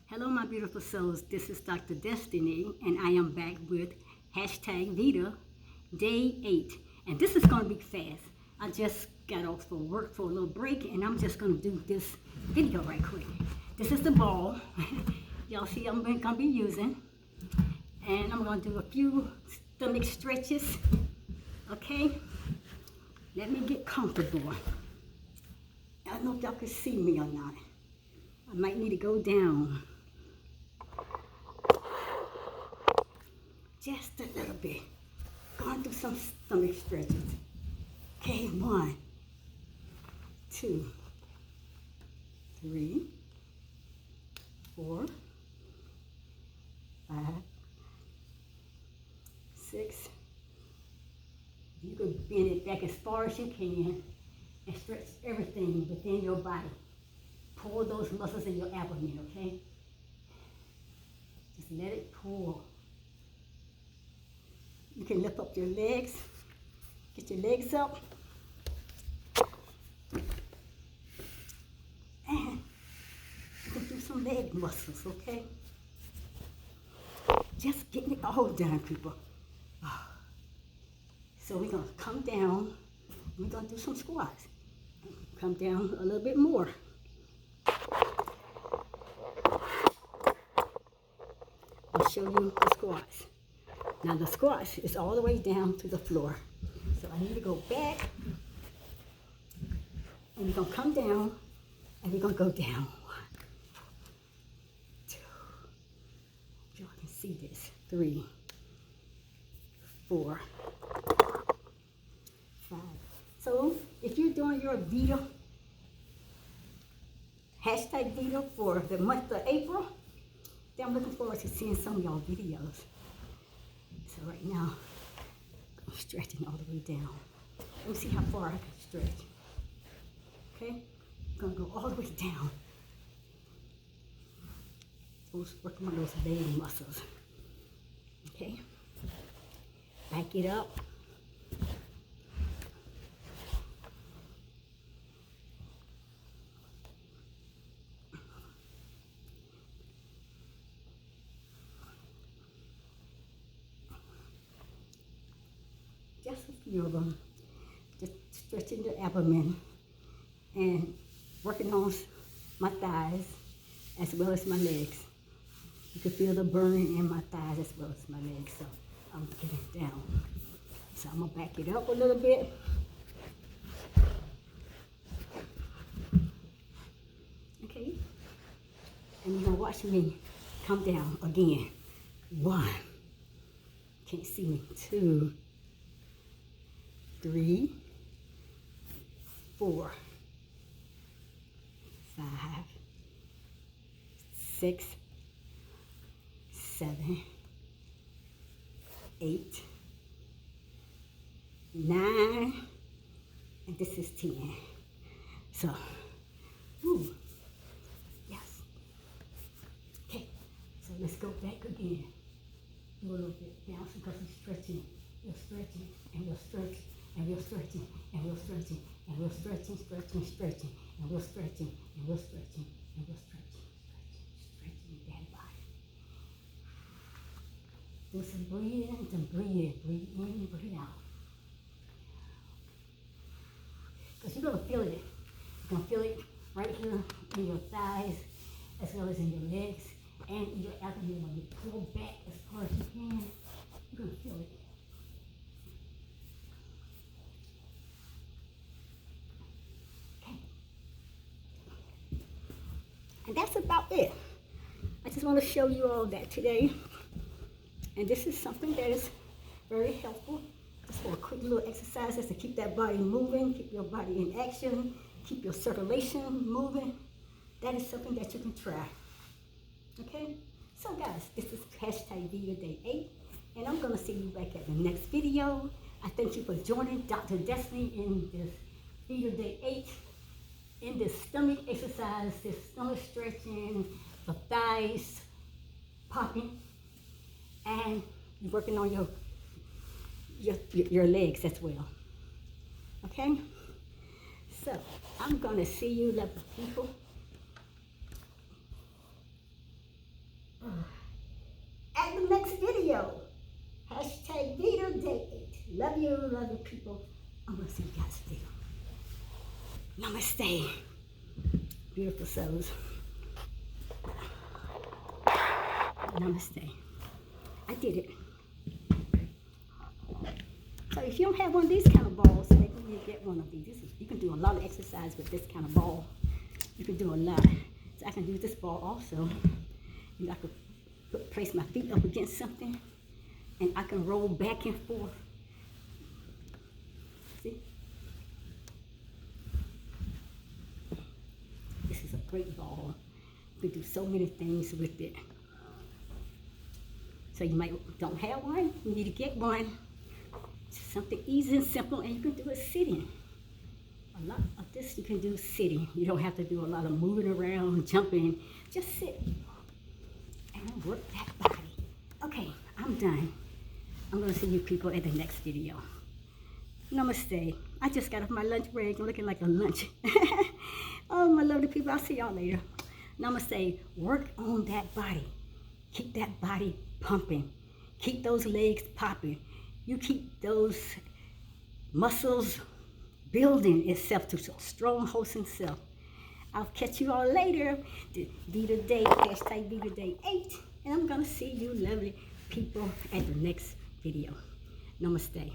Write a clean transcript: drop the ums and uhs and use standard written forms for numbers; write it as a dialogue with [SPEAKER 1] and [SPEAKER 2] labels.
[SPEAKER 1] Hello, my beautiful souls. This is Dr. Destiny, and I am back with hashtag Vita Day 8. And this is going to be fast. I just got off for work for a little break, and I'm just going to do this video right quick. This is the ball. Y'all see I'm going to be using. And I'm going to do a few stomach stretches. Okay? Let me get comfortable. I don't know if y'all can see me or not. I might need to go down. Just a little bit. Going through some stomach stretches. Okay, 1, 2, 3, 4, 5, 6. You can bend it back as far as you can and stretch everything within your body. Pull those muscles in your abdomen, okay? Just let it pull. You can lift up your legs. Get your legs up. And you can do some leg muscles, okay? Just getting it all done, people. So we're going to come down. We're going to do some squats. Come down a little bit more. I'll show you the squats. Now the squats is all the way down to the floor. So I need to go back. And we're going to come down. And we're going to go down. 1, 2. Y'all can see this. 3, 4, 5. So if you're doing your Vita, hashtag Vita for the month of April, then I'm looking forward to seeing some of y'all videos. So right now, I'm stretching all the way down. Let me see how far I can stretch. Okay? I'm gonna go all the way down. Working on those leg muscles. Okay? Back it up. Just a few of them. Just stretching the abdomen and working on my thighs as well as my legs. You can feel the burning in my thighs as well as my legs, so I'm getting down. So I'm gonna back it up a little bit. Okay, and you're gonna watch me come down again. 1, can't see me. 2, 3, 4, 5, 6, 7, 8, 9, and this is 10. So, yes. Okay, so let's go back again. Do a little bit bounce because we're stretching. We're stretching, and we're stretching, and we're stretching, and we're stretching, and we're stretching, stretching, and we're stretching, and we're stretching, and we're stretching, stretching that body. Do some breathing, breathe in, breathe out. Because you're going to feel it. You're going to feel it right here in your thighs, as well as in your legs, and in your abdomen. When you pull back as far as you can, you're going to feel it. And that's about it. I just want to show you all that today. And this is something that is very helpful. Just for a quick little exercise just to keep that body moving, keep your body in action, keep your circulation moving. That is something that you can try. Okay? So guys, this is hashtag Vita Day 8. And I'm going to see you back at the next video. I thank you for joining Dr. Destiny in this Vita Day 8. In this stomach exercise, this stomach stretching, the thighs popping, and you're working on your legs as well. Okay? So, I'm going to see you, lovely people, At the next video. Hashtag Vita Day 8. Love you people. I'm gonna see you guys later. Namaste. Beautiful souls. Namaste. I did it. So if you don't have one of these kind of balls, maybe you get one of these. You can do a lot of exercise with this kind of ball. You can do a lot. So I can use this ball also. And I could place my feet up against something, and I can roll back and forth. See? This is a great ball. You can do so many things with it. So you might don't have one, you need to get one. Something easy and simple, and you can do it sitting. A lot of this you can do sitting. You don't have to do a lot of moving around, jumping. Just sit and work that body. Okay, I'm done. I'm gonna see you people at the next video. Namaste. I just got off my lunch break. I'm looking like a lunch. Oh, my lovely people, I'll see y'all later. Namaste. Work on that body. Keep that body pumping. Keep those legs popping. You keep those muscles building itself to a strong, wholesome self. I'll catch you all later. Vita Day, hashtag Vita Day 8. And I'm going to see you lovely people at the next video. Namaste.